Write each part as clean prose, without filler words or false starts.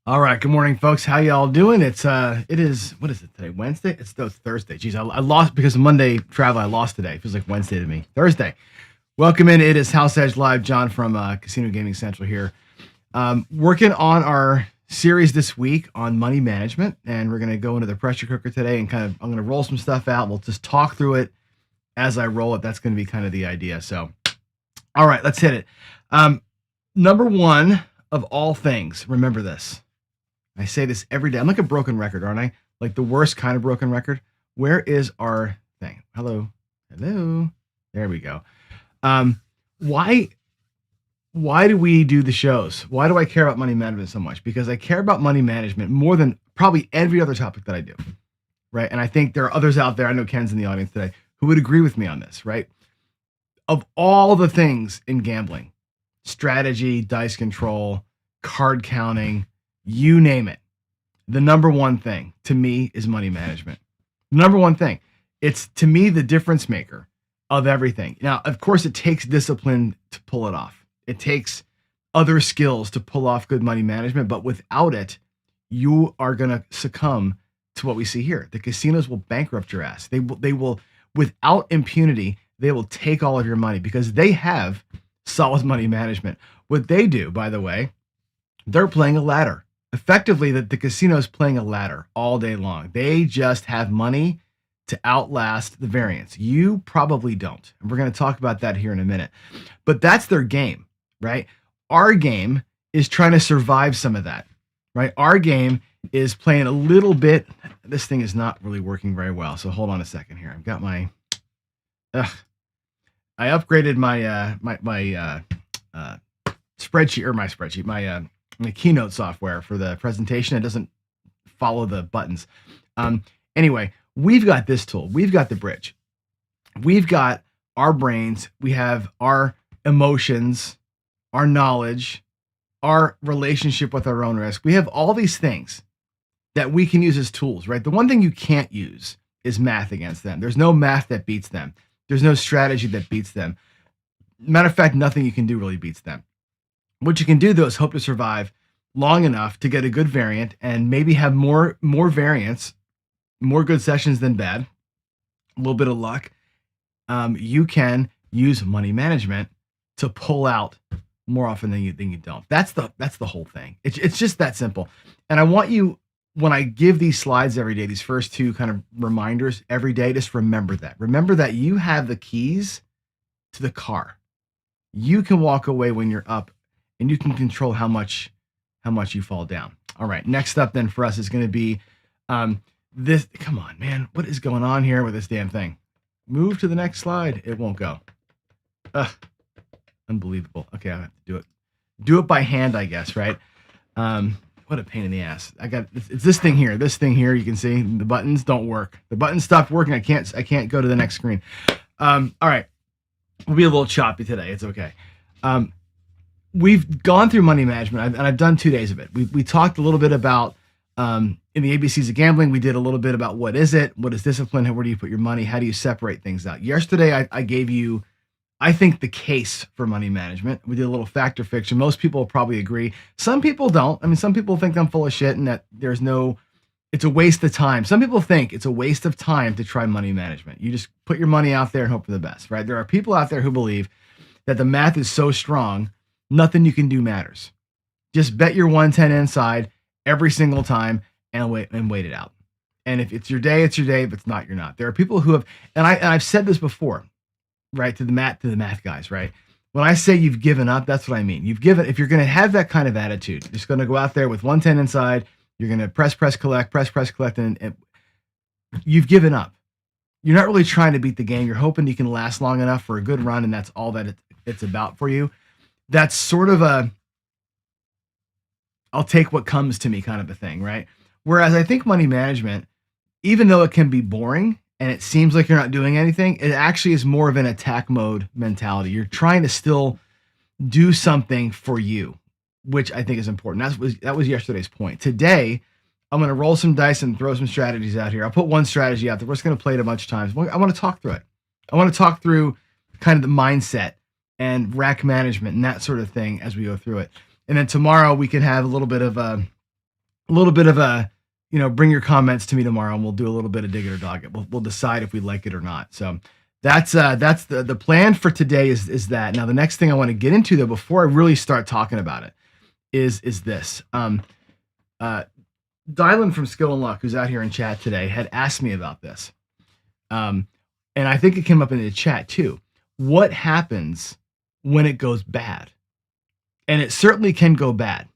All right, good morning, folks. How y'all doing? It is what is it today? Wednesday? It's Thursday. Jeez, I lost because of Monday travel. I lost today. It feels like Wednesday to me. Thursday. Welcome in. It is House Edge Live. John from Casino Gaming Central here, working on our series this week on money management, and we're going to go into the pressure cooker today and I'm going to roll some stuff out. We'll just talk through it as I roll it. That's going to be kind of the idea. So, all right, let's hit it. Number one of all things, remember this. I say this every day. I'm like a broken record, aren't I? Like the worst kind of broken record. Where is our thing? Hello. There we go. Why do we do the shows? Why do I care about money management so much? Because I care about money management more than probably every other topic that I do, right? And I think there are others out there, I know Ken's in the audience today, who would agree with me on this, right? Of all the things in gambling, strategy, dice control, card counting, you name it, the number one thing to me is money management. The number one thing. It's, to me, the difference maker of everything. Now, of course, it takes discipline to pull it off. It takes other skills to pull off good money management, but without it, you are going to succumb to what we see here. The casinos will bankrupt your ass. They will, without impunity, they will take all of your money because they have solid money management. What they do, by the way, they're playing a ladder. Effectively, the casino is playing a ladder all day long. They just have money to outlast the variance. You probably don't. And we're going to talk about that here in a minute. But that's their game, right? Our game is trying to survive some of that, right? Our game is playing a little bit. This thing is not really working very well. So hold on a second here. I've got my, I upgraded my spreadsheet, my Keynote software for the presentation. It doesn't follow the buttons. Anyway, we've got this tool. We've got the bridge. We've got our brains. We have our emotions, our knowledge, our relationship with our own risk. We have all these things that we can use as tools, right? The one thing you can't use is math against them. There's no math that beats them. There's no strategy that beats them. Matter of fact, nothing you can do really beats them. What you can do, though, is hope to survive long enough to get a good variant and maybe have more variants, more good sessions than bad, a little bit of luck. You can use money management to pull out more often than you don't. That's the whole thing. It's just that simple. And I want you, when I give these slides every day, these first two kind of reminders every day, just remember that. Remember that you have the keys to the car. You can walk away when you're up, and you can control how much you fall down. All right, next up then for us is going to be this. Come on, man, what is going on here with this damn thing? Move to the next slide. It won't go. Unbelievable. Okay, I have to do it by hand, I guess, right? What a pain in the ass. It's this thing here. This thing here, you can see the buttons don't work. The buttons stopped working. I can't go to the next screen. All right, we'll be a little choppy today. It's okay. We've gone through money management, and I've done 2 days of it. We talked a little bit about, in the ABCs of gambling, we did a little bit about what is it, what is discipline, where do you put your money, how do you separate things out. Yesterday, I gave you, I think, the case for money management. We did a little fact or fiction. Most people will probably agree. Some people don't. I mean, some people think I'm full of shit and that it's a waste of time. Some people think it's a waste of time to try money management. You just put your money out there and hope for the best, right? There are people out there who believe that the math is so strong, nothing you can do matters. Just bet your 110 inside every single time and wait it out. And if it's your day, it's your day. If it's not, you're not. There are people who have, and I've said this before, right? To the math guys, right? When I say you've given up, that's what I mean. If you're going to have that kind of attitude, you're just going to go out there with 110 inside, you're going to press, collect, and you've given up. You're not really trying to beat the game. You're hoping you can last long enough for a good run, and that's all that it's about for you. That's sort of I'll take what comes to me kind of a thing, right? Whereas I think money management, even though it can be boring and it seems like you're not doing anything, it actually is more of an attack mode mentality. You're trying to still do something for you, which I think is important. That was yesterday's point. Today, I'm going to roll some dice and throw some strategies out here. I'll put one strategy out there. We're just going to play it a bunch of times. I want to talk through it. I want to talk through kind of the mindset and rack management and that sort of thing as we go through it. And then tomorrow we can have a little bit of a little bit of a, bring your comments to me tomorrow and we'll do a little bit of dig it or dog it. We'll decide if we like it or not. So that's the plan for today is that. Now, the next thing I want to get into though, before I really start talking about it is this. Dylan from Skill and Luck, who's out here in chat today, had asked me about this. And I think it came up in the chat too. What happens when it goes bad? And it certainly can go bad,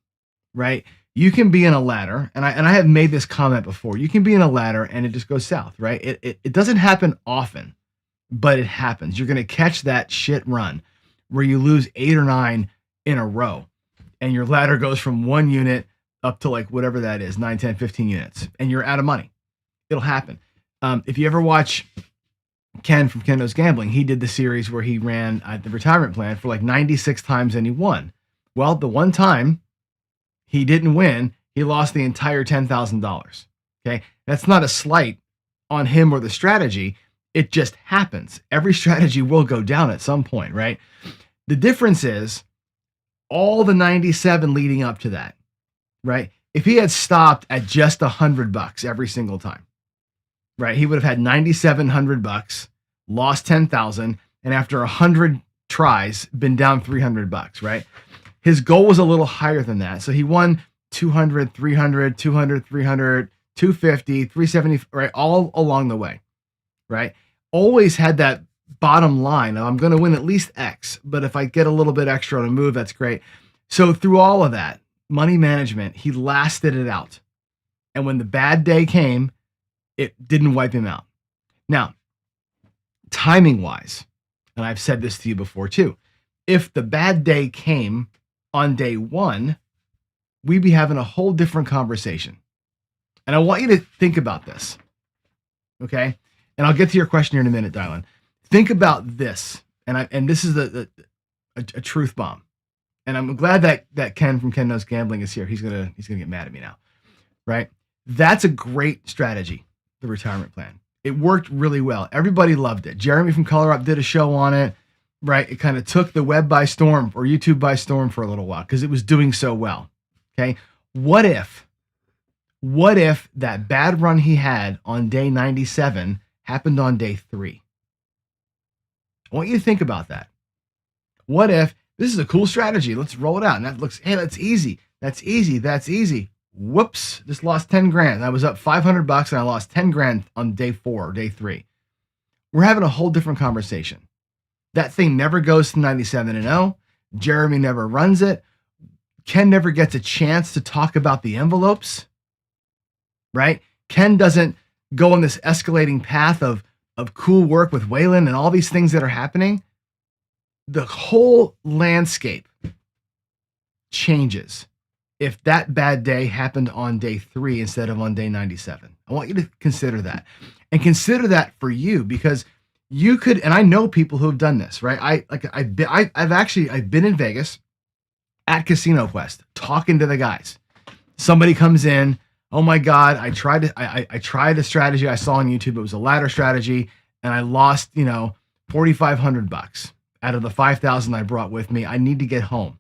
right? You can be in a ladder, and I have made this comment before. You can be in a ladder and it just goes south, right? It doesn't happen often, but it happens. You're going to catch that shit run where you lose 8 or 9 in a row, and your ladder goes from 1 unit up to like whatever that is, 9, 10, 15 units, and you're out of money. It'll happen. If you ever watch Ken from Ken Knows Gambling, he did the series where he ran the retirement plan for like 96 times and he won. Well, the one time he didn't win, he lost the entire $10,000. Okay. That's not a slight on him or the strategy. It just happens. Every strategy will go down at some point, right? The difference is all the 97 leading up to that, right? If he had stopped at just $100 every single time, right? He would have had 9,700 bucks, lost 10,000, and after 100 tries, been down $300, right? His goal was a little higher than that. So he won 200, 300, 200, 300, 250, 370, right? All along the way, right? Always had that bottom line of I'm going to win at least X, but if I get a little bit extra on a move, that's great. So through all of that, money management, he lasted it out. And when the bad day came, it didn't wipe him out. Now, timing wise, and I've said this to you before too, if the bad day came on day 1, we'd be having a whole different conversation. And I want you to think about this. Okay. And I'll get to your question here in a minute, Dylan. Think about this. And this is a truth bomb. And I'm glad that Ken from Ken Knows Gambling is here. He's gonna get mad at me now. Right? That's a great strategy, the retirement plan. It worked really well. Everybody loved it. Jeremy from Color Up did a show on it. Right? It kind of took the web by storm or YouTube by storm for a little while because it was doing so well. Okay. What if that bad run he had on day 97 happened on day 3? I want you to think about that. What if this is a cool strategy? Let's roll it out. And that looks, hey, that's easy. That's easy. That's easy. Whoops. Just lost 10 grand. I was up $500 and I lost 10 grand on day 4 or day 3. We're having a whole different conversation. That thing never goes to 97-0. Jeremy never runs it. Ken never gets a chance to talk about the envelopes, right? Ken doesn't go on this escalating path of cool work with Waylon and all these things that are happening. The whole landscape changes if that bad day happened on day 3 instead of on day 97. I want you to consider that, and consider that for you, because you could, and I know people who have done this, right? I've been in Vegas at Casino Quest talking to the guys. Somebody comes in, oh my God, I tried a strategy I saw on YouTube. It was a ladder strategy, and I lost, $4,500 out of the 5,000 I brought with me. I need to get home.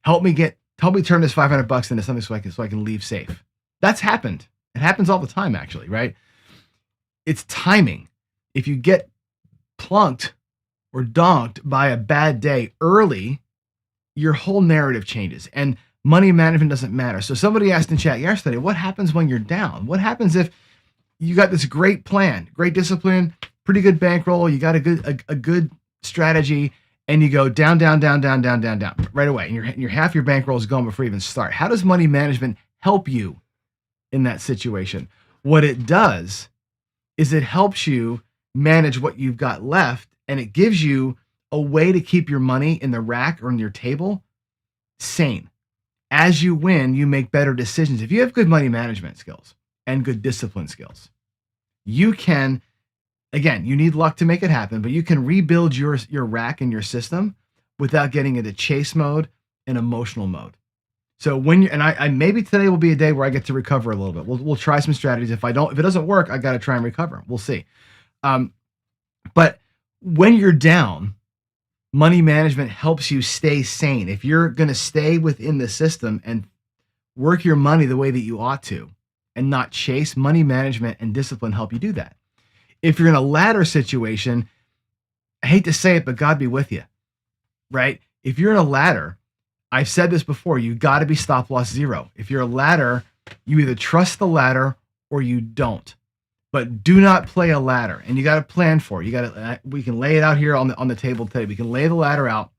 Help me turn this $500 into something so I can leave safe. That's happened. It happens all the time, actually, right? It's timing. If you get plunked or donked by a bad day early, your whole narrative changes, and money management doesn't matter. So somebody asked in chat yesterday, what happens when you're down? What happens if you got this great plan, great discipline, pretty good bankroll, you got a good strategy, and you go down right away, and your half your bankroll is gone before you even start? How does money management help you in that situation? What it does is it helps you manage what you've got left, and it gives you a way to keep your money in the rack or in your table sane. As you win, you make better decisions. If you have good money management skills and good discipline skills, you can, again, you need luck to make it happen, but you can rebuild your rack and your system without getting into chase mode and emotional mode. So when you, and I maybe today will be a day where I get to recover a little bit. We'll try some strategies. If it doesn't work, I got to try and recover. We'll see. But when you're down, money management helps you stay sane. If you're going to stay within the system and work your money the way that you ought to and not chase. Money management and discipline help you do that. If you're in a ladder situation, I hate to say it, but God be with you, right? If you're in a ladder, I've said this before, you got to be stop loss zero. If you're a ladder, you either trust the ladder or you don't. But do not play a ladder, and you got to plan for it. You got to. We can lay it out here on the table today. We can lay the ladder out,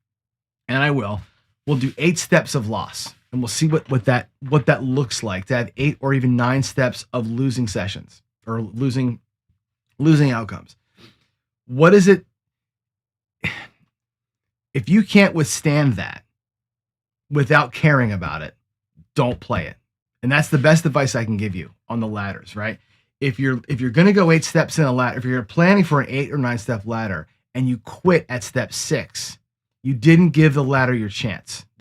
and I will. We'll do 8 steps of loss, and we'll see what that looks like to have 8 or even 9 steps of losing sessions or losing outcomes. What is it? If you can't withstand that without caring about it, don't play it. And that's the best advice I can give you on the ladders, right? If you're going to go 8 steps in a ladder, if you're planning for an 8 or 9 step ladder and you quit at step 6, you didn't give the ladder the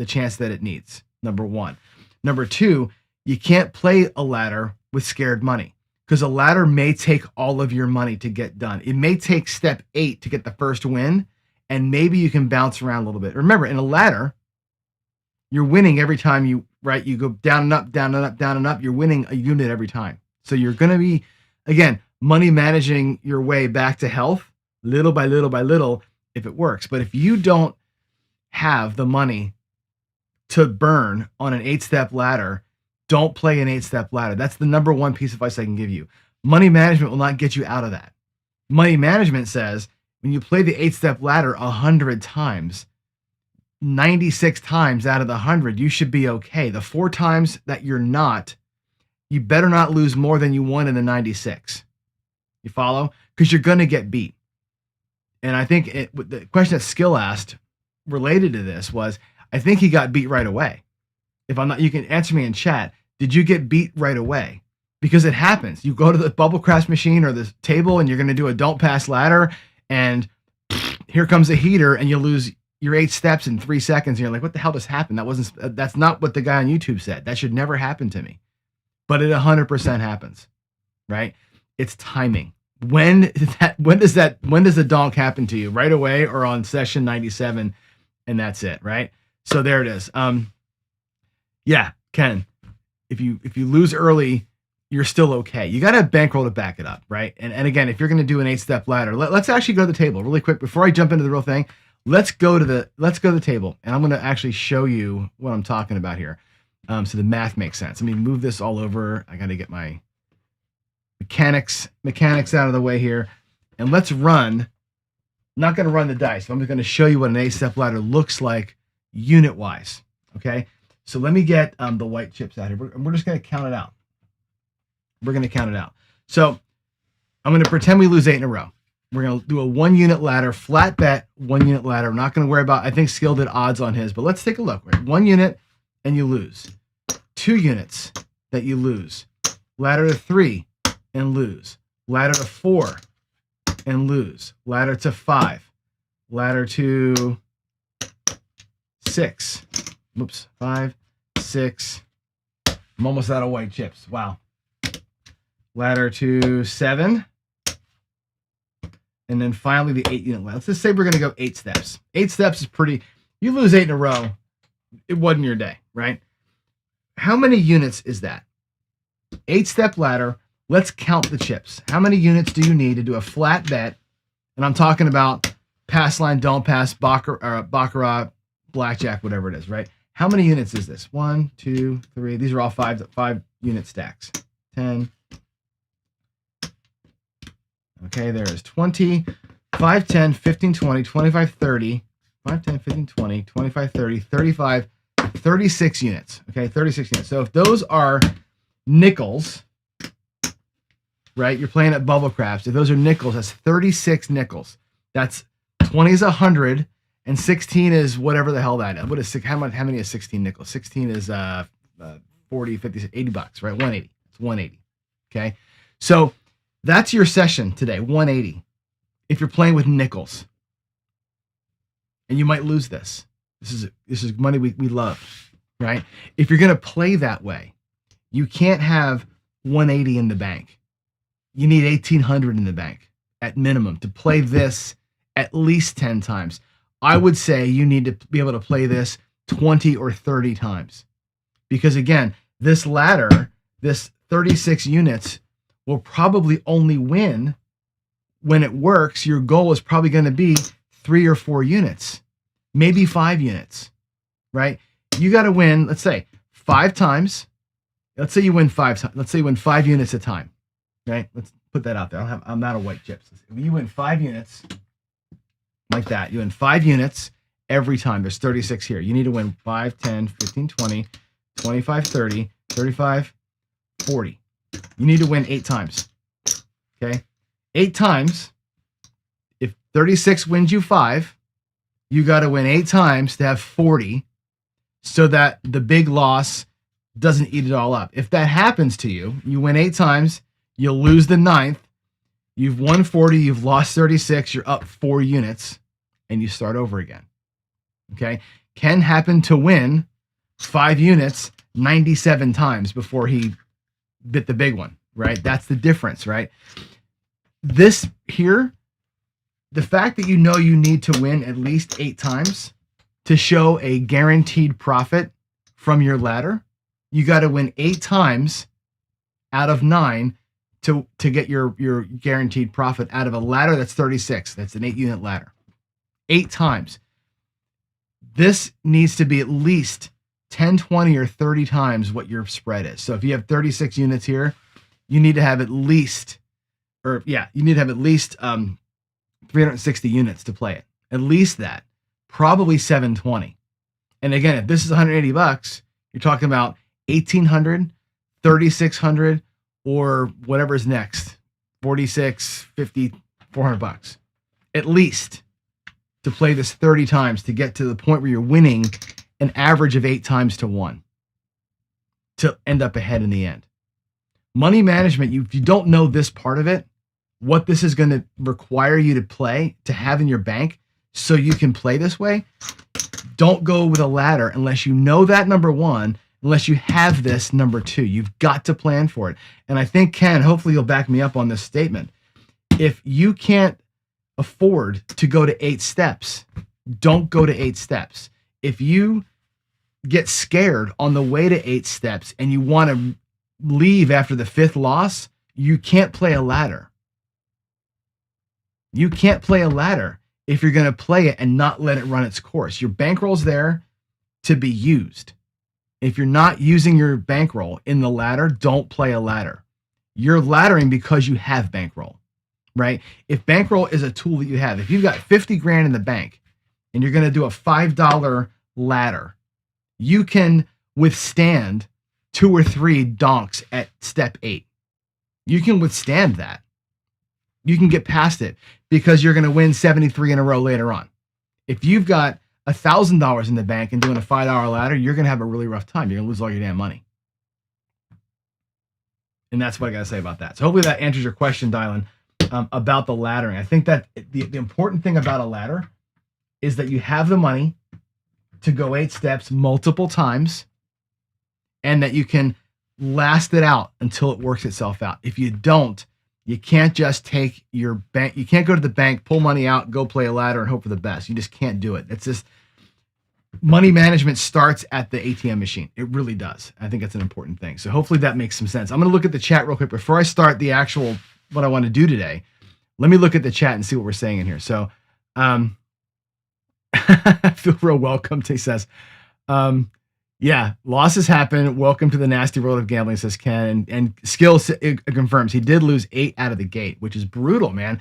chance that it needs. Number 1. Number 2, you can't play a ladder with scared money, because a ladder may take all of your money to get done. It may take step 8 to get the first win, and maybe you can bounce around a little bit. Remember, in a ladder, you're winning every time you go down and up, down and up, down and up. You're winning a unit every time. So you're going to be, again, money managing your way back to health little by little by little if it works. But if you don't have the money to burn on an 8-step ladder, don't play an 8-step ladder. That's the number 1 piece of advice I can give you. Money management will not get you out of that. Money management says when you play the 8-step ladder 100 times, 96 times out of the 100, you should be okay. The 4 times that you're not, you better not lose more than you won in the 96. You follow? Because you're going to get beat. And I think the question that Skill asked related to this was, I think he got beat right away. If I'm not, you can answer me in chat. Did you get beat right away? Because it happens. You go to the bubble crash machine or the table and you're going to do a don't pass ladder, and here comes a heater and you lose your 8 steps in 3 seconds. And you're like, what the hell just happened? That's not what the guy on YouTube said. That should never happen to me. But it 100% happens, right? It's timing. When does the donk happen to you? Right away or on session 97, and that's it, right? So there it is. Yeah, Ken, if you lose early, you're still okay. You got to have bankroll to back it up, right? And again, if you're going to do an 8-step ladder, let's actually go to the table really quick before I jump into the real thing. Let's go to the table, and I'm going to actually show you what I'm talking about here, so the math makes sense. Let me move this all over. I got to get my mechanics out of the way here, and let's run. I'm not going to run the dice. I'm just going to show you what an 8-step ladder looks like unit wise. Okay, so let me get the white chips out here. We're just going to count it out. We're going to count it out. So I'm going to pretend we lose 8 in a row. We're going to do a 1-unit ladder, flat bet, 1-unit ladder. I'm not going to worry about, I think Skill did odds on his, but let's take a look. Right? 1 unit and you lose. 2 units that you lose. Ladder to 3 and lose. Ladder to 4 and lose. Ladder to 5. Ladder to 6. Whoops. 5, 6. I'm almost out of white chips. Wow. Ladder to 7. And then finally the 8-unit ladder. Let's just say we're going to go 8 steps. 8 steps is pretty. You lose 8 in a row, it wasn't your day, right? How many units is that? 8-step ladder. Let's count the chips. How many units do you need to do a flat bet? And I'm talking about pass line, don't pass, baccarat, blackjack, whatever it is, right? How many units is this? 1, 2, 3. These are all 5-unit stacks. 10. Okay, there is 20, 5, 10, 15, 20, 25, 30, 5, 10, 15, 20, 25, 30, 35, 36 units. Okay, 36 units. So if those are nickels, right, you're playing at bubble craps. If those are nickels, that's 36 nickels. That's 20 is 100, and 16 is whatever the hell that is. What is how many is 16 nickels? 16 is 40, 50, 80 bucks, right? 180. It's 180. Okay, so that's your session today, 180. If you're playing with nickels, and you might lose this. This is money we love, right? If you're going to play that way, you can't have 180 in the bank. You need 1,800 in the bank at minimum to play this at least 10 times. I would say you need to be able to play this 20 or 30 times. Because again, This ladder, this 36 units, will probably only win when it works. Your goal is probably going to be 3 or 4 units, maybe 5 units, right? You got to win, let's say 5 times. Let's say you win 5 times. Let's say you win 5 units a time, right? Let's put that out there. I'm not a white chips. You win 5 units like that. You win 5 units every time. There's 36 here. You need to win 5, 10, 15, 20, 25, 30, 35, 40. You need to win 8 times. Okay? 8 times. If 36 wins you 5, you got to win 8 times to have 40 so that the big loss doesn't eat it all up. If that happens to you, you win 8 times, you'll lose the 9th, you've won 40, you've lost 36, you're up 4 units, and you start over again. Okay? Ken happened to win 5 units 97 times before he bit the big one, right? That's the difference, right? This here, the fact that you know you need to win at least 8 times to show a guaranteed profit from your ladder, you got to win 8 times out of 9 to get your guaranteed profit out of a ladder that's 36. That's an 8-unit ladder. 8 times. This needs to be at least 10, 20, or 30 times what your spread is. So if you have 36 units here, you need to have at least, 360 units to play it. At least that. Probably 720. And again, if this is $180, you're talking about 1,800, 3,600, or whatever's next. 46, 50, $400. At least to play this 30 times to get to the point where you're winning an average of 8 times to 1 to end up ahead in the end. Money management, if you don't know this part of it, what this is going to require you to play, to have in your bank so you can play this way, don't go with a ladder unless you know that, number 1, unless you have this, number 2. You've got to plan for it. And I think, Ken, hopefully you'll back me up on this statement. If you can't afford to go to 8 steps, don't go to 8 steps. If you get scared on the way to 8 steps and you want to leave after the 5th loss, you can't play a ladder. You can't play a ladder if you're going to play it and not let it run its course. Your bankroll's there to be used. If you're not using your bankroll in the ladder, don't play a ladder. You're laddering because you have bankroll, right? If bankroll is a tool that you have, if you've got 50 grand in the bank and you're going to do a $5 ladder, you can withstand 2 or 3 donks at step 8. You can withstand that. You can get past it because you're going to win 73 in a row later on. If you've got $1,000 in the bank and doing a $5 ladder, you're going to have a really rough time. You're going to lose all your damn money. And that's what I got to say about that. So hopefully that answers your question, Dylan, about the laddering. I think that the important thing about a ladder is that you have the money to go 8 steps multiple times and that you can last it out until it works itself out. If you don't, you can't just take your bank. You can't go to the bank, pull money out, go play a ladder and hope for the best. You just can't do it. It's just money management starts at the ATM machine. It really does. I think that's an important thing. So hopefully that makes some sense. I'm going to look at the chat real quick before I start the actual, what I want to do today. Let me look at the chat and see what we're saying in here. So, I feel real welcomed, he says. Yeah, losses happen. Welcome to the nasty world of gambling, says Ken. And Skill confirms he did lose 8 out of the gate, which is brutal, man.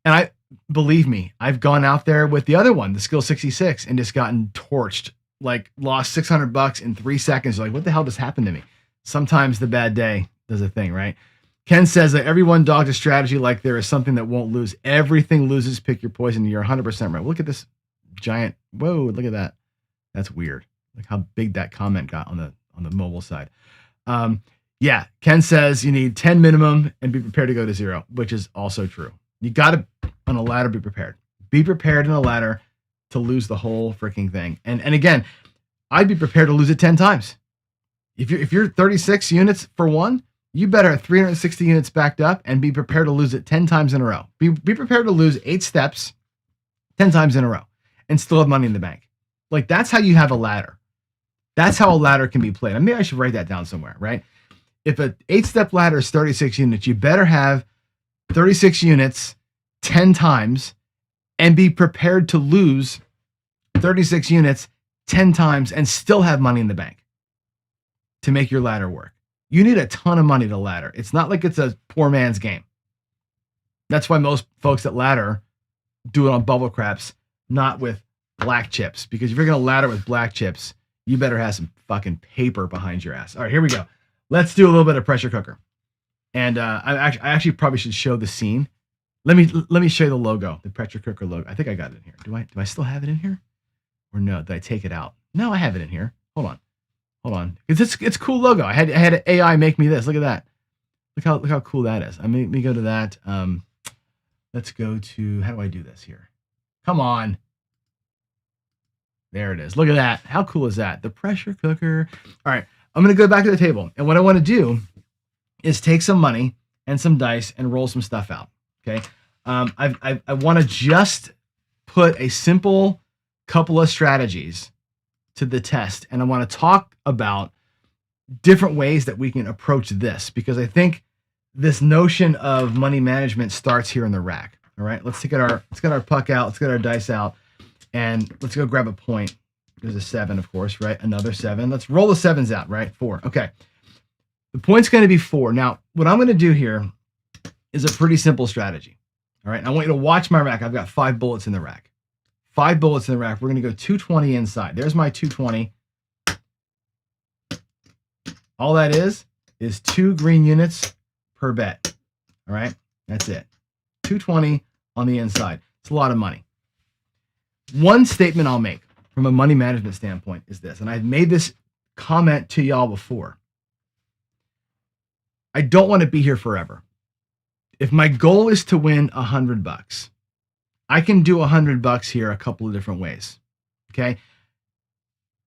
And believe me, I've gone out there with the other one, the Skill 66, and just gotten torched. Like lost $600 in 3 seconds. Like, what the hell just happened to me? Sometimes the bad day does a thing, right? Ken says that everyone dogged a strategy like there is something that won't lose. Everything loses. Pick your poison. You're 100% right. Look at this giant. Whoa, look at that. That's weird. Like how big that comment got on the mobile side. Yeah, Ken says you need 10 minimum and be prepared to go to 0, which is also true. You got to, on a ladder, be prepared. Be prepared in a ladder to lose the whole freaking thing. And again, I'd be prepared to lose it 10 times. If you're 36 units for one, you better have 360 units backed up and be prepared to lose it 10 times in a row. Be prepared to lose 8 steps 10 times in a row and still have money in the bank. Like that's how you have a ladder. That's how a ladder can be played. Maybe I should write that down somewhere, right? If an 8-step ladder is 36 units, you better have 36 units 10 times and be prepared to lose 36 units 10 times and still have money in the bank to make your ladder work. You need a ton of money to ladder. It's not like it's a poor man's game. That's why most folks that ladder do it on bubble craps, not with black chips. Because if you're going to ladder with black chips, you better have some fucking paper behind your ass. All right, here we go. Let's do a little bit of pressure cooker. And I actually probably should show the scene. Let me show you the logo, the pressure cooker logo. I think I got it in here. Do I still have it in here? Or no, did I take it out? No, I have it in here. Hold on. It's a cool logo. I had AI make me this. Look at that. Look how cool that is. Let me go to that. Let's go to, how do I do this here? Come on. There it is. Look at that. How cool is that? The pressure cooker. All right. I'm going to go back to the table. And what I want to do is take some money and some dice and roll some stuff out. Okay. I want to just put a simple couple of strategies to the test. And I want to talk about different ways that we can approach this, because I think this notion of money management starts here in the rack. All right. Let's get our puck out. Let's get our dice out. And let's go grab a point. There's a 7, of course, right? Another 7. Let's roll the 7s out, right? 4. Okay. The point's going to be 4. Now, what I'm going to do here is a pretty simple strategy. All right. And I want you to watch my rack. I've got 5 bullets in the rack. 5 bullets in the rack. We're going to go 220 inside. There's my 220. All that is 2 green units per bet. All right. That's it. 220 on the inside. It's a lot of money. One statement I'll make from a money management standpoint is this, and I've made this comment to y'all before. I don't want to be here forever. If my goal is to win $100, I can do $100 here a couple of different ways. Okay.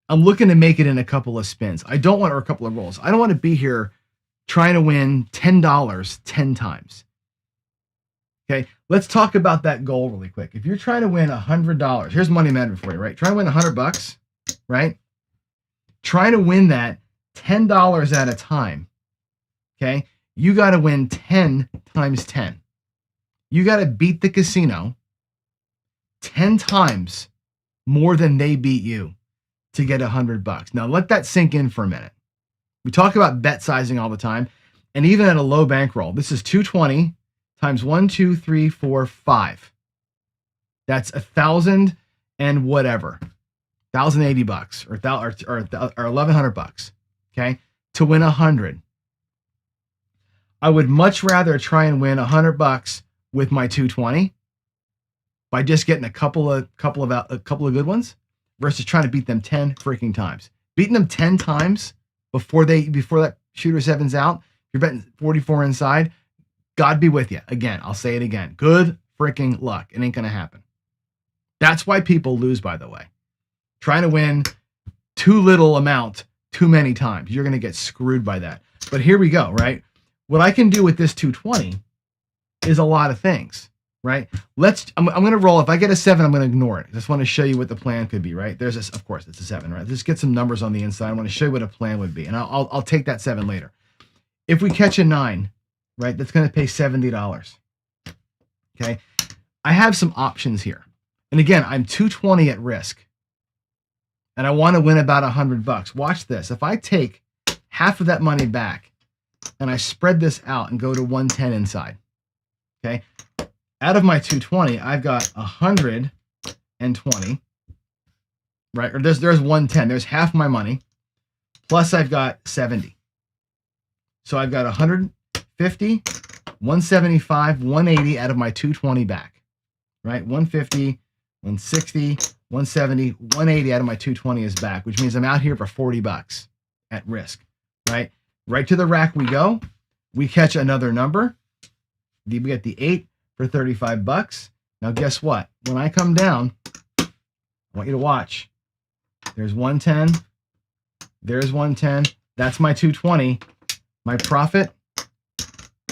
I'm looking to make it in a couple of spins. Or a couple of rolls. I don't want to be here trying to win $10 10 times. Okay, let's talk about that goal really quick. If you're trying to win $100, here's money management for you, right? Trying to win $100, right? Trying to win that $10 at a time. Okay, you got to win 10 times 10. You got to beat the casino 10 times more than they beat you to get $100. Now let that sink in for a minute. We talk about bet sizing all the time, and even at a low bankroll, this is 220 times 1, 2, 3, 4, 5. That's 1,000 and whatever, $1,080 or $1,100. Okay, to win 100. I would much rather try and win $100 with my 220 by just getting a couple of good ones versus trying to beat them 10 freaking times. Beating them 10 times before that shooter 7's out. You're betting 44 inside. God be with you. Again, I'll say it again. Good freaking luck. It ain't going to happen. That's why people lose, by the way. Trying to win too little amount too many times. You're going to get screwed by that. But here we go, right? What I can do with this 220 is a lot of things, right? I'm going to roll. If I get a 7, I'm going to ignore it. I just want to show you what the plan could be, right? Of course, it's a 7, right? Just get some numbers on the inside. I want to show you what a plan would be. And I'll take that 7 later. If we catch a 9, right, that's going to pay $70. Okay. I have some options here. And again, I'm 220 at risk. And I want to win about $100. Watch this. If I take half of that money back and I spread this out and go to 110 inside, okay, out of my 220, I've got 120, right? Or there's 110. There's half my money. Plus I've got 70. So I've got 150, 175, 180 out of my 220 back, right? 150, 160, 170, 180 out of my 220 is back, which means I'm out here for $40 at risk, right? Right to the rack we go. We catch another number. We get the 8 for $35. Now guess what? When I come down, I want you to watch. There's 110. There's 110. That's my 220. My profit,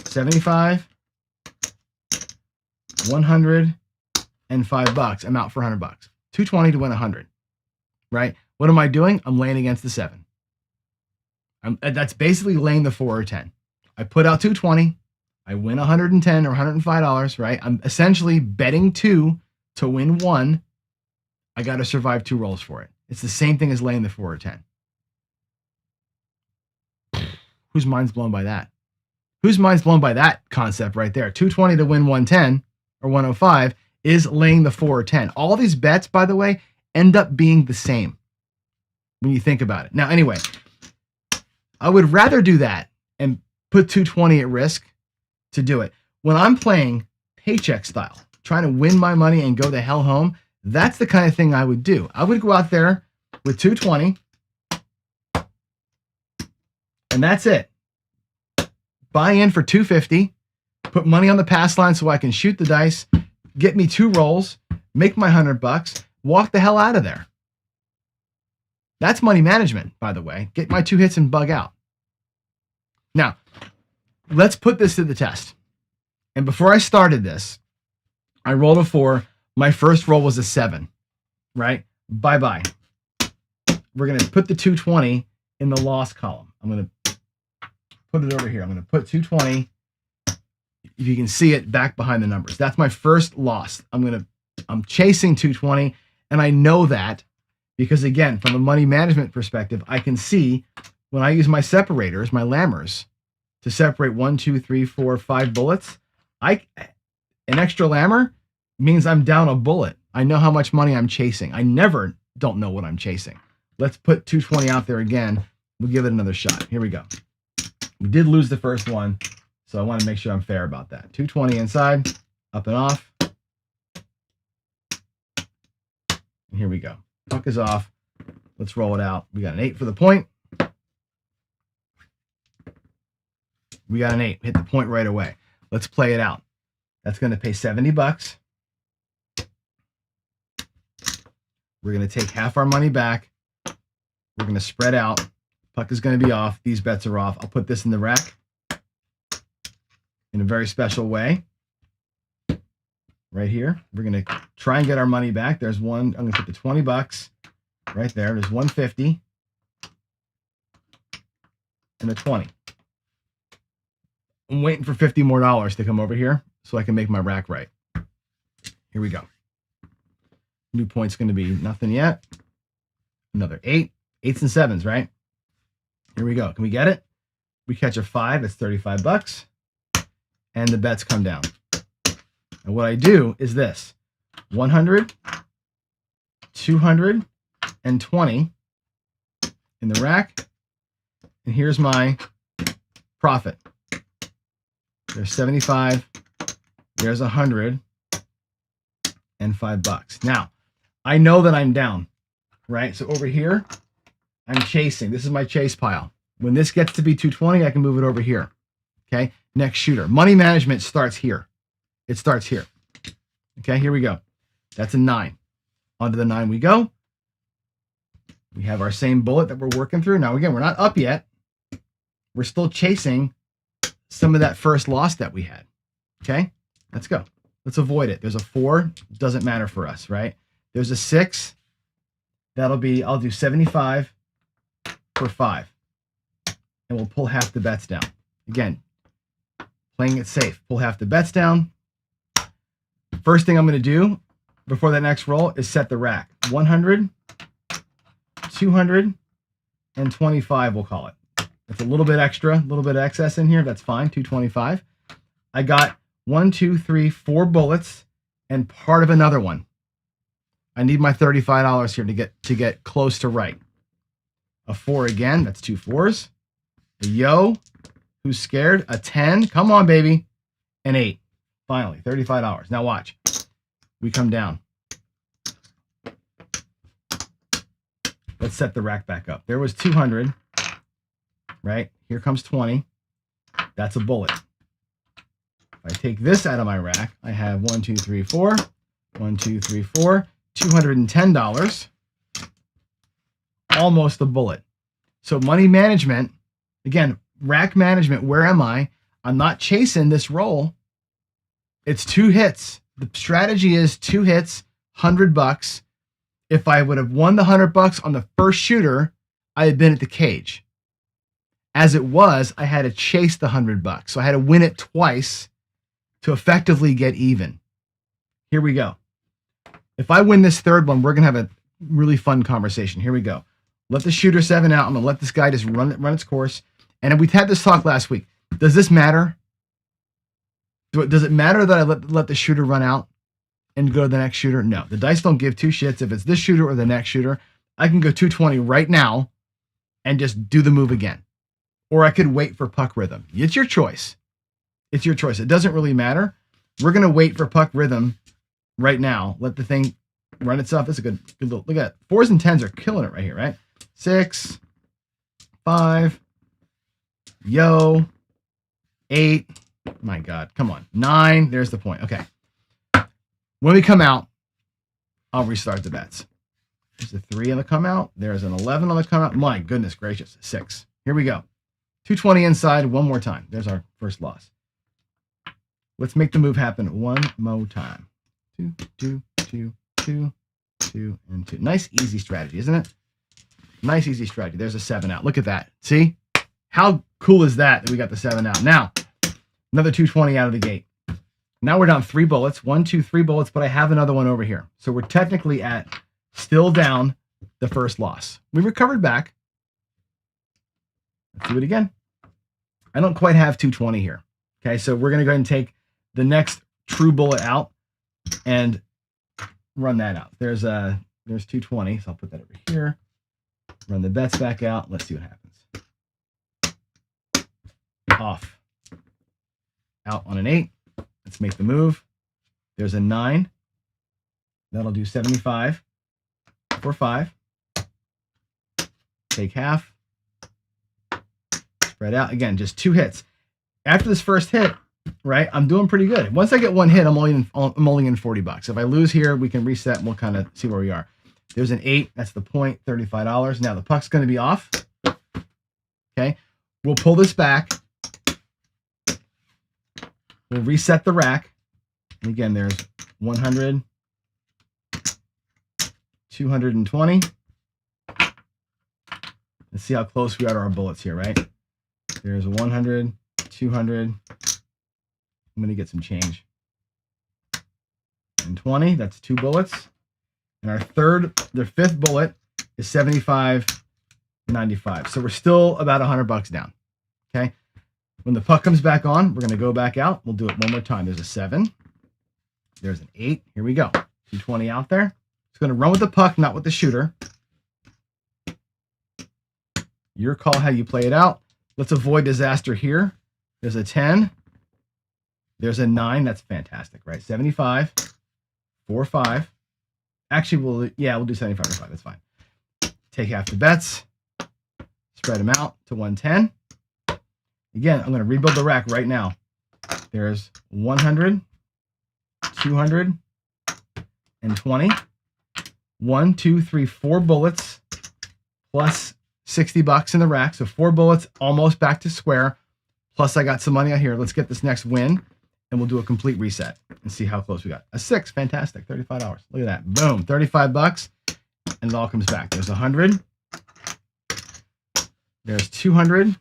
75, 100, and $5. I'm out for $100. 220 to win 100, right? What am I doing? I'm laying against the 7. That's basically laying the 4 or 10. I put out 220. I win $110 or $105, right? I'm essentially betting 2 to win 1. I got to survive 2 rolls for it. It's the same thing as laying the 4 or 10. Whose mind's blown by that? Whose mind's blown by that concept right there? 220 to win 110 or 105 is laying the 4 or 10. All these bets, by the way, end up being the same when you think about it. Now, anyway, I would rather do that and put 220 at risk to do it. When I'm playing paycheck style, trying to win my money and go the hell home, that's the kind of thing I would do. I would go out there with 220, and that's it. Buy in for 250, put money on the pass line so I can shoot the dice, get me 2 rolls, make my $100, walk the hell out of there. That's money management, by the way. Get my 2 hits and bug out. Now, let's put this to the test. And before I started this, I rolled a 4. My first roll was a 7, right? Bye-bye. We're going to put the 220 in the loss column. I'm going to put it over here. I'm going to put 220. If you can see it back behind the numbers. That's my first loss. I'm chasing 220, and I know that because, again, from a money management perspective, I can see when I use my separators, my lammers, to separate 1, 2, 3, 4, 5 bullets, an extra lammer means I'm down a bullet. I know how much money I'm chasing. I never don't know what I'm chasing. Let's put 220 out there again. We'll give it another shot. Here we go. We did lose the first one, so I want to make sure I'm fair about that. 220 inside, up and off. And here we go. Puck is off. Let's roll it out. We got an 8 for the point. We got an 8. Hit the point right away. Let's play it out. That's going to pay $70. We're going to take half our money back. We're going to spread out. Puck is going to be off. These bets are off. I'll put this in the rack in a very special way. Right here. We're going to try and get our money back. There's one. I'm going to put the $20 right there. There's 150 and a 20. I'm waiting for $50 more to come over here so I can make my rack right. Here we go. New point's going to be nothing yet. Another 8. 8s and 7s, right? Here we go. Can we get it? We catch a 5. It's $35. And the bets come down. And what I do is this. 100, 220 in the rack. And here's my profit. There's 75. There's 100 and $5. Now, I know that I'm down, right? So over here, I'm chasing. This is my chase pile. When this gets to be 220, I can move it over here. Okay. Next shooter. Money management starts here. It starts here. Okay. Here we go. That's a 9. Onto the 9 we go. We have our same bullet that we're working through. Now, again, we're not up yet. We're still chasing some of that first loss that we had. Okay. Let's go. Let's avoid it. There's a 4. Doesn't matter for us, right? There's a 6. That'll be, I'll do 75 for 5. And we'll pull half the bets down. Again, playing it safe. Pull half the bets down. First thing I'm going to do before that next roll is set the rack. 100, 200, and 25, we'll call it. That's a little bit extra, a little bit of excess in here. That's fine, 225. I got 1, 2, 3, 4 bullets and part of another one. I need my $35 here to get close to right. A 4 again, that's 2 4s. A yo, who's scared? A 10, come on, baby. An 8, finally, $35. Now watch. We come down. Let's set the rack back up. There was 200, right? Here comes 20. That's a bullet. If I take this out of my rack, I have 1, 2, 3, 4. 1, 2, 3, 4. $210. Almost a bullet. So money management, again, rack management, where am I? I'm not chasing this roll. It's 2 hits. The strategy is 2 hits, $100. If I would have won the $100 on the first shooter, I had been at the cage. As it was, I had to chase the $100. So I had to win it twice to effectively get even. Here we go. If I win this third one, we're going to have a really fun conversation. Here we go. Let the shooter 7 out. I'm going to let this guy just run its course. And we had this talk last week. Does this matter? Does it matter that I let the shooter run out and go to the next shooter? No. The dice don't give two shits if it's this shooter or the next shooter. I can go 220 right now and just do the move again. Or I could wait for puck rhythm. It's your choice. It's your choice. It doesn't really matter. We're going to wait for puck rhythm right now. Let the thing run itself. That's a good little, look at that. 4s and 10s are killing it right here, right? 6, 5, yo, 8. My God, come on. 9, there's the point. Okay. When we come out, I'll restart the bets. There's a 3 on the come out. There's an 11 on the come out. My goodness gracious, 6. Here we go. 220 inside one more time. There's our first loss. Let's make the move happen one more time. 2, 2, 2, 2, 2, and 2. Nice, easy strategy, isn't it? Nice, easy strategy. There's a 7 out. Look at that. See? How cool is that we got the 7 out? Now, another 220 out of the gate. Now we're down 3 bullets. 1, 2, 3 bullets, but I have another one over here. So we're technically still down the first loss. We recovered back. Let's do it again. I don't quite have 220 here. Okay, so we're going to go ahead and take the next true bullet out and run that out. There's 220, so I'll put that over here. Run the bets back out. Let's see what happens. Off. Out on an 8. Let's make the move. There's a 9. That'll do 75 for 5. Take half. Spread out. Again, just 2 hits. After this first hit, right, I'm doing pretty good. Once I get 1 hit, I'm only in $40. If I lose here, we can reset and we'll kind of see where we are. There's an 8. That's the point, $35. Now the puck's going to be off. Okay. We'll pull this back. We'll reset the rack. And again, there's 100, 220. Let's see how close we are to our bullets here, right? There's 100, 200. I'm going to get some change. And 20, that's 2 bullets. And our fifth bullet is 75.95. So we're still about $100 down. Okay. When the puck comes back on, we're going to go back out. We'll do it one more time. There's a 7. There's an 8. Here we go. 220 out there. It's going to run with the puck, not with the shooter. Your call how you play it out. Let's avoid disaster here. There's a 10. There's a 9. That's fantastic, right? 75, 4, 5. Actually, we'll do 75 for 5. That's fine. Take half the bets. Spread them out to 110. Again, I'm going to rebuild the rack right now. There's 100, 200, and 20. 1, 2, 3, 4 bullets plus $60 in the rack. So 4 bullets, almost back to square. Plus I got some money out here. Let's get this next win and we'll do a complete reset and see how close we got. A 6, fantastic, $35. Look at that, boom, $35, and it all comes back. There's 100. There's 200.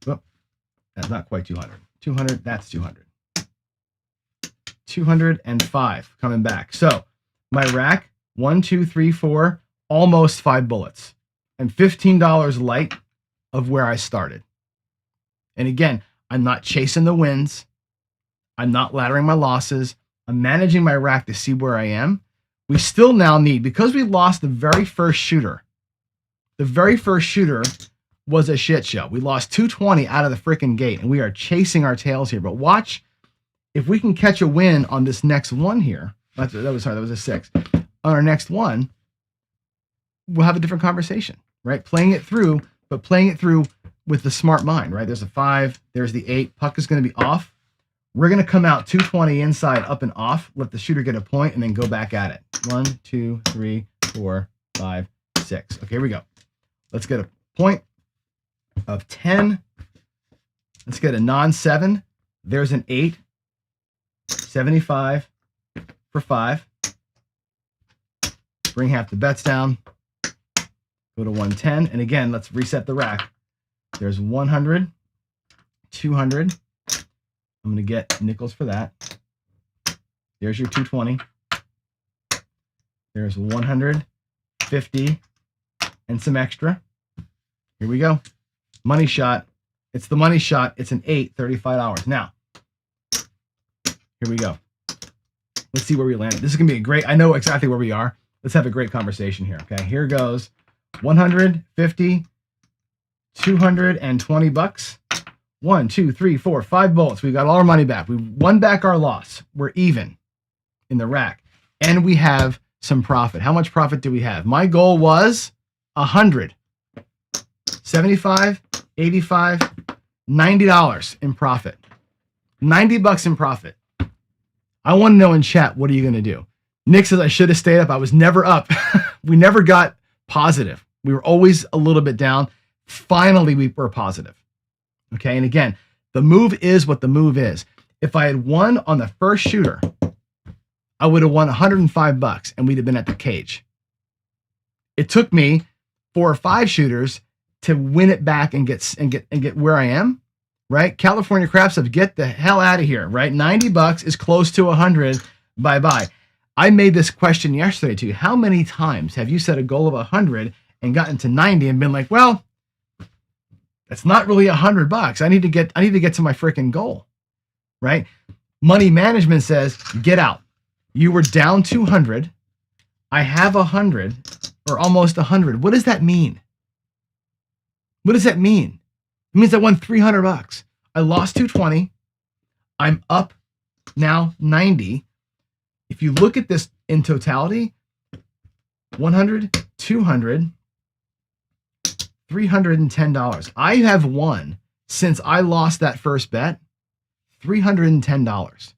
Oh, that's not quite 200. 200, that's 200. 205 coming back. So my rack, 1, 2, 3, 4, almost 5 bullets. And $15 light of where I started. And again, I'm not chasing the wins. I'm not laddering my losses. I'm managing my rack to see where I am. We still now need, because we lost the very first shooter. The very first shooter was a shit show. We lost 220 out of the freaking gate, and we are chasing our tails here. But watch, if we can catch a win on this next one here. That was a 6. On our next one, we'll have a different conversation, right? Playing it through, but playing it through with the smart mind, right? There's a 5, there's the 8. Puck is going to be off. We're going to come out 220 inside, up and off, let the shooter get a point, and then go back at it. 1, 2, 3, 4, 5, 6. Okay, here we go. Let's get a point of 10. Let's get a non-7. There's an 8. 75 for 5. Bring half the bets down. Go to 110. And again, let's reset the rack. There's 100, 200. I'm going to get nickels for that. There's your 220. There's 150 and some extra. Here we go. Money shot. It's the money shot. It's an 8, $35. Now, here we go. Let's see where we landed. This is going to be a great, I know exactly where we are. Let's have a great conversation here. Okay, here goes 150, 220 bucks. 1, 2, 3, 4, 5 bullets. We got all our money back. We won back our loss. We're even in the rack. And we have some profit. How much profit do we have? My goal was 100. 75, 85, $90 in profit. 90 bucks in profit. I want to know in chat, what are you going to do? Nick says I should have stayed up. I was never up. We never got positive. We were always a little bit down. Finally, we were positive. Okay, and again, the move is what the move is. If I had won on the first shooter, I would have won 105 bucks and we'd have been at the cage. It took me 4 or 5 shooters to win it back and get where I am, right? California Crap Stuff, get the hell out of here, right? 90 bucks is close to 100. Bye-bye. I made this question yesterday to you. How many times have you set a goal of 100 and gotten to 90 and been like, well, that's not really 100 bucks. I need to get to my freaking goal, right? Money management says, get out. You were down 200. I have 100 or almost 100. What does that mean? What does that mean? It means I won 300 bucks. I lost 220. I'm up now 90. If you look at this in totality, 100, 200, $310. I have won since I lost that first bet, $310.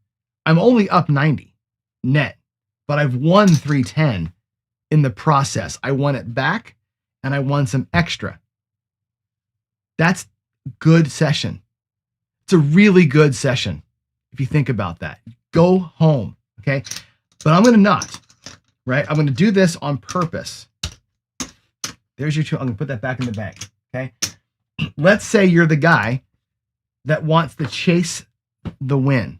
I'm only up 90 net, but I've won 310 in the process. I won it back and I won some extra. That's good session. It's a really good session if you think about that. Go home, okay? But I'm going to not, right? I'm going to do this on purpose. There's your 2. I'm going to put that back in the bank, okay? Let's say you're the guy that wants to chase the win.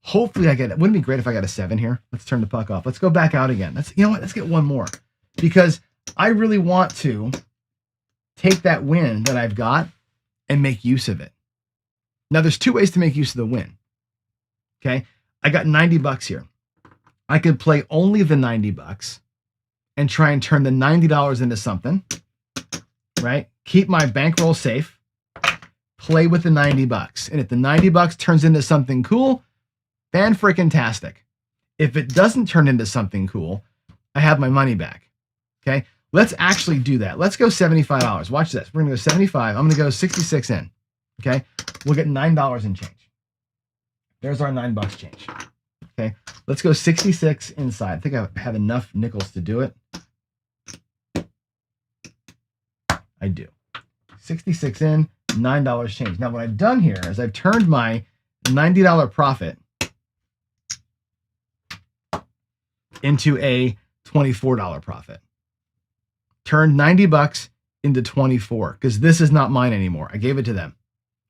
Hopefully I get it. Wouldn't it be great if I got a 7 here? Let's turn the puck off. Let's go back out again. You know what? Let's get one more because I really want to take that win that I've got and make use of it. Now, there's 2 ways to make use of the win, okay? I got 90 bucks here. I could play only the 90 bucks and try and turn the $90 into something, right? Keep my bankroll safe, play with the 90 bucks. And if the 90 bucks turns into something cool, fan-frickin-tastic. If it doesn't turn into something cool, I have my money back, okay? Let's actually do that. Let's go $75. Watch this. We're going to go 75. I'm going to go 66 in, okay? We'll get $9 in change. There's our $9 change. Okay, let's go 66 inside. I think I have enough nickels to do it. I do. 66 in, $9 change. Now what I've done here is I've turned my $90 profit into a $24 profit. Turned 90 bucks into 24 because this is not mine anymore. I gave it to them.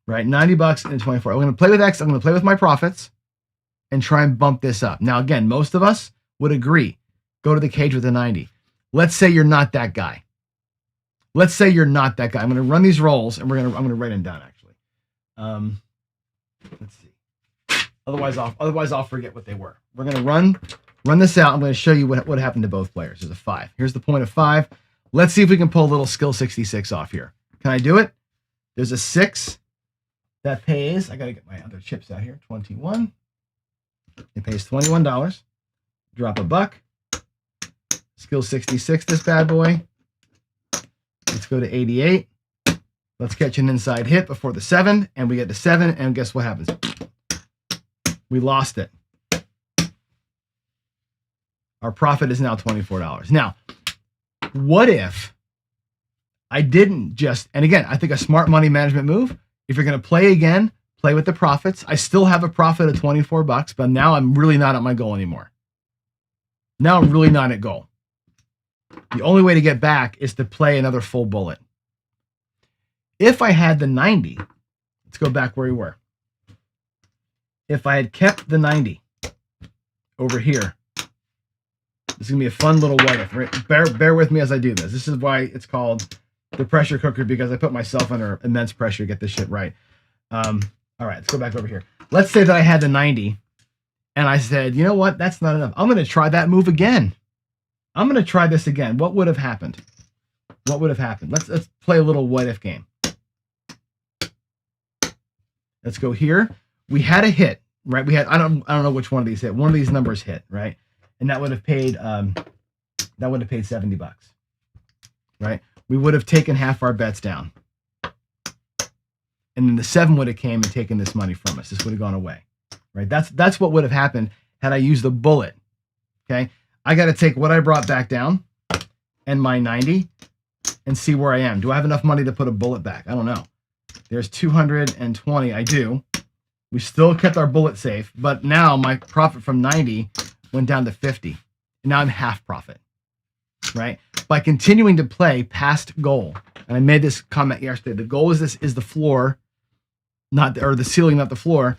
Right, 90 bucks and 24. I'm going to play with X. I'm going to play with my profits and try and bump this up. Now, again, most of us would agree. Go to the cage with a 90. Let's say you're not that guy. Let's say you're not that guy. I'm going to run these rolls and I'm going to write them down actually. Let's see. Otherwise I'll forget what they were. We're going to run this out. I'm going to show you what happened to both players. There's a 5. Here's the point of 5. Let's see if we can pull a little skill 66 off here. Can I do it? There's a 6. That pays, I got to get my other chips out here, 21. It pays $21. Drop a buck. Skill 66, this bad boy. Let's go to 88. Let's catch an inside hit before the 7, and we get to 7, and guess what happens? We lost it. Our profit is now $24. Now, what if I didn't just, and again, I think a smart money management move, if you're going to play again, play with the profits. I still have a profit of 24 bucks, but now I'm really not at my goal anymore. Now I'm really not at goal. The only way to get back is to play another full bullet. If I had the 90, let's go back where we were. If I had kept the 90 over here, this is going to be a fun little what if. Right? Bear with me as I do this. This is why it's called the pressure cooker, because I put myself under immense pressure to get this shit right. All right, let's go back over here. Let's say that I had the 90 and I said, you know what? That's not enough. I'm going to try that move again. I'm going to try this again. What would have happened? What would have happened? Let's play a little what if game. Let's go here. We had a hit, right? We had I don't know which one of these hit. One of these numbers hit, right? And that would have paid $70, right? We would have taken half our bets down. And then the 7 would have came and taken this money from us. This would have gone away, right? That's what would have happened had I used the bullet, okay? I got to take what I brought back down and my 90 and see where I am. Do I have enough money to put a bullet back? I don't know. There's 220. I do. We still kept our bullet safe, but now my profit from 90 went down to 50. And now I'm half profit, right? By continuing to play past goal, and I made this comment yesterday, the goal is the floor, or the ceiling, not the floor,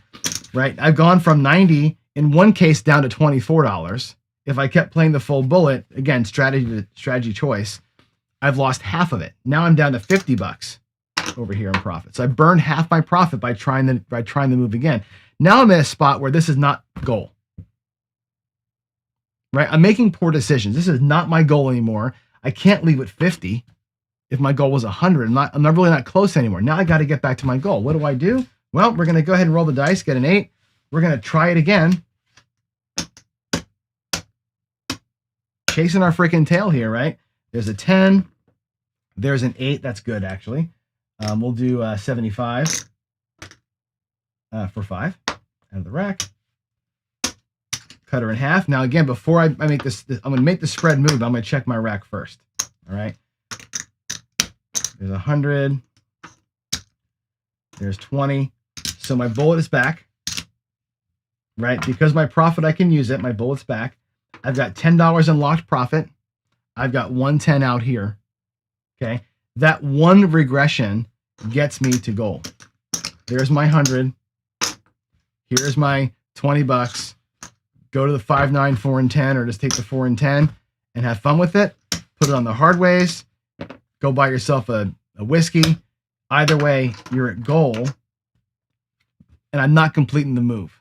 right? I've gone from 90 in one case down to $24. If I kept playing the full bullet, again, strategy choice, I've lost half of it. Now I'm down to $50 over here in profit. So I burned half my profit by trying the move again. Now I'm in a spot where this is not goal, right? I'm making poor decisions. This is not my goal anymore. I can't leave at 50. If my goal was 100, I'm not really not close anymore. Now I got to get back to my goal. What do? Well, we're going to go ahead and roll the dice, get an 8. We're going to try it again. Chasing our freaking tail here, right? There's a 10. There's an 8. That's good, actually. We'll do 75 for 5 out of the rack. Cut her in half. Now, again, before I make this, I'm going to make the spread move. I'm going to check my rack first. All right. There's 100. There's 20. So my bullet is back, right? Because my profit, I can use it. My bullet's back. I've got $10 in locked profit. I've got 110 out here. Okay. That one regression gets me to goal. There's my 100. Here's my $20. Go to the 5, 9, 4, and 10, or just take the 4 and 10 and have fun with it. Put it on the hard ways. Go buy yourself a whiskey. Either way, you're at goal. And I'm not completing the move.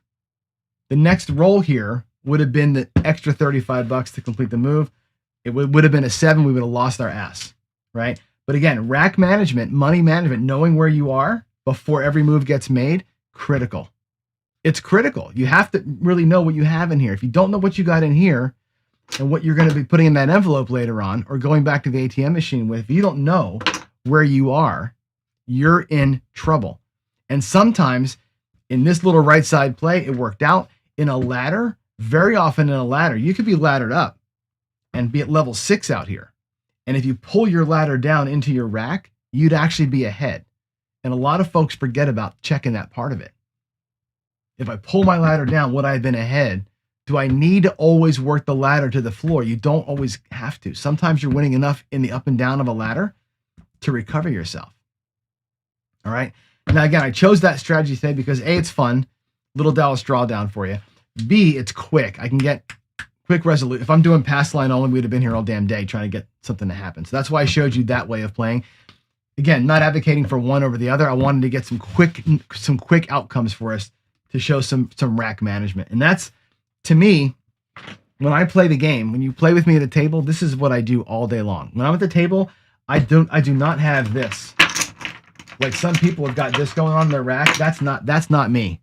The next roll here would have been the extra $35 to complete the move. It would have been a 7. We would have lost our ass, right? But again, rack management, money management, knowing where you are before every move gets made, critical. It's critical. You have to really know what you have in here. If you don't know what you got in here and what you're going to be putting in that envelope later on or going back to the ATM machine with, if you don't know where you are, you're in trouble. And sometimes in this little right side play, it worked out. In a ladder, very often in a ladder, you could be laddered up and be at level 6 out here. And if you pull your ladder down into your rack, you'd actually be ahead. And a lot of folks forget about checking that part of it. If I pull my ladder down, would I have been ahead? Do I need to always work the ladder to the floor? You don't always have to. Sometimes you're winning enough in the up and down of a ladder to recover yourself. All right. Now, again, I chose that strategy today because A, it's fun. Little Dallas drawdown for you. B, it's quick. I can get quick resolution. If I'm doing pass line only, we'd have been here all damn day trying to get something to happen. So that's why I showed you that way of playing. Again, not advocating for one over the other. I wanted to get some quick outcomes for us to show some rack management. And that's, to me, when I play the game, when you play with me at a table, this is what I do all day long. When I'm at the table, I do not have this. Like some people have got this going on in their rack. That's not me.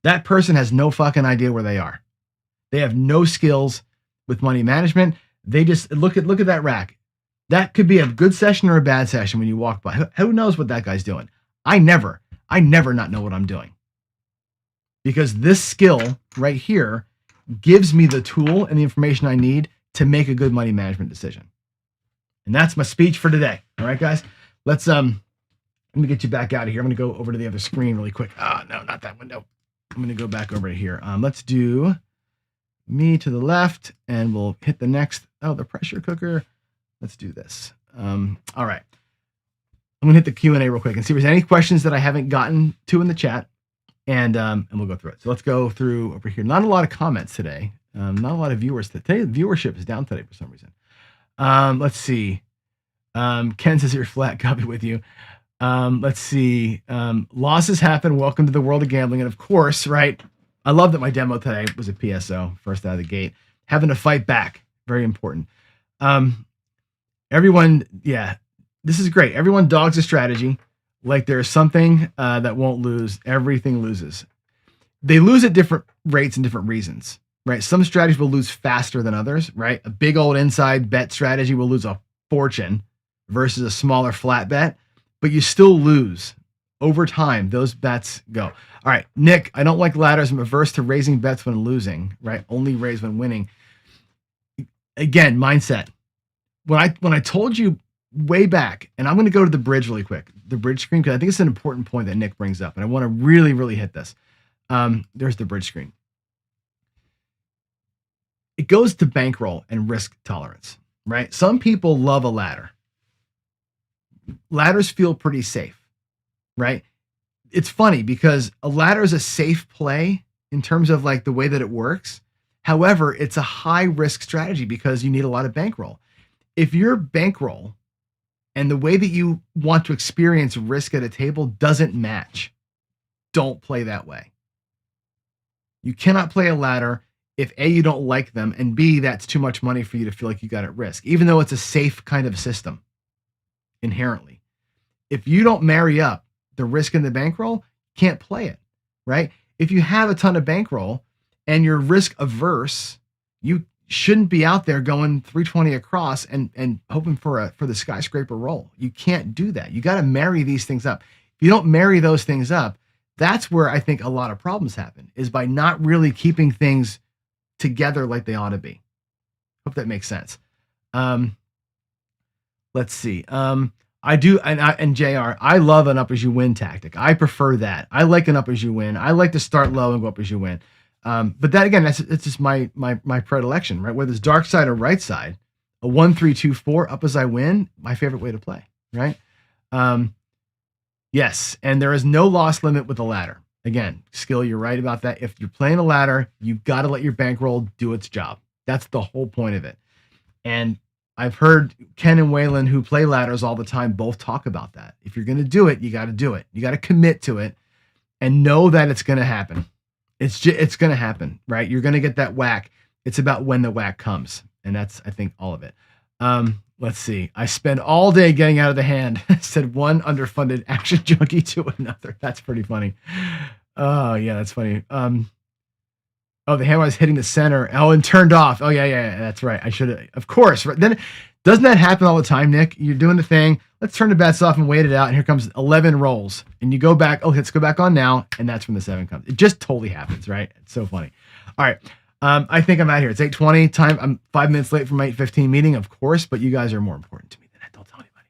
That person has no fucking idea where they are. They have no skills with money management. They just look at that rack. That could be a good session or a bad session when you walk by. Who knows what that guy's doing? I never not know what I'm doing. Because this skill right here gives me the tool and the information I need to make a good money management decision. And that's my speech for today. All right, guys, let me get you back out of here. I'm going to go over to the other screen really quick. No, not that window. I'm going to go back over to here. Let's do me to the left, and we'll hit the next. Oh, the pressure cooker. Let's do this. All right. I'm gonna hit the Q&A real quick and see if there's any questions that I haven't gotten to in the chat, and we'll go through it. So let's go through over here. Not a lot of comments today. Not a lot of viewers today. Viewership is down today for some reason. Let's see. Ken says you're flat. Copy with you. Let's see. Losses happen. Welcome to the world of gambling. And of course, right, I love that my demo today was a PSO, first out of the gate. Having to fight back, very important. Everyone, yeah, this is great. Everyone dogs a strategy. Like there's something that won't lose. Everything loses. They lose at different rates and different reasons, right? Some strategies will lose faster than others, right? A big old inside bet strategy will lose a fortune versus a smaller flat bet, but you still lose. Over time, those bets go. All right, Nick, I don't like ladders. I'm averse to raising bets when losing, right? Only raise when winning. Again, mindset. When I told you way back, and I'm going to go to the bridge really quick, the bridge screen, because I think it's an important point that Nick brings up, and I want to really, really hit this. There's the bridge screen. It goes to bankroll and risk tolerance, right? Some people love a ladder. Ladders feel pretty safe, right? It's funny because a ladder is a safe play in terms of like the way that it works. However, it's a high risk strategy because you need a lot of bankroll. If your bankroll and the way that you want to experience risk at a table doesn't match, don't play that way. You cannot play a ladder if A, you don't like them, and B, that's too much money for you to feel like you got at risk, even though it's a safe kind of system inherently. If you don't marry up the risk and the bankroll, can't play it, right? If you have a ton of bankroll and you're risk averse, you shouldn't be out there going 320 across and hoping for the skyscraper roll. You can't do that. You got to marry these things up. If you don't marry those things up, that's where I think a lot of problems happen, is by not really keeping things together like they ought to be. Hope that makes sense. Let's see. I do, and JR, I love an up as you win tactic. I prefer that. I like an up as you win. I like to start low and go up as you win. But that again, it's just my predilection, right? Whether it's dark side or right side, a 1-3-2-4 up as I win, my favorite way to play, right? Yes, and there is no loss limit with a ladder. Again, skill, you're right about that. If you're playing a ladder, you've got to let your bankroll do its job. That's the whole point of it. And I've heard Ken and Waylon, who play ladders all the time, both talk about that. If you're going to do it, you got to do it. You got to commit to it and know that it's going to happen. It's going to happen, right? You're going to get that whack. It's about when the whack comes. And that's, I think, all of it. Let's see. I spend all day getting out of the hand, said one underfunded action junkie to another. That's pretty funny. Oh, yeah, that's funny. Oh, the hand was hitting the center. Oh, and turned off. Oh, yeah. That's right. I should have. Of course. Right. Then doesn't that happen all the time, Nick? You're doing the thing. Let's turn the bets off and wait it out. And here comes 11 rolls. And you go back. Oh, let's go back on now. And that's when the 7 comes. It just totally happens, right? It's so funny. All right. I think I'm out here. It's 8:20 time. I'm 5 minutes late for my 8:15 meeting, of course, but you guys are more important to me than that. Don't tell anybody.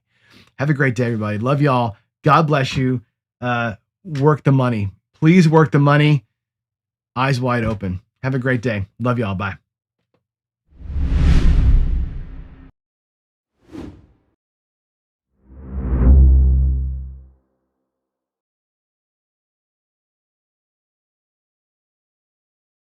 Have a great day, everybody. Love y'all. God bless you. Work the money. Please work the money. Eyes wide open. Have a great day. Love y'all. Bye.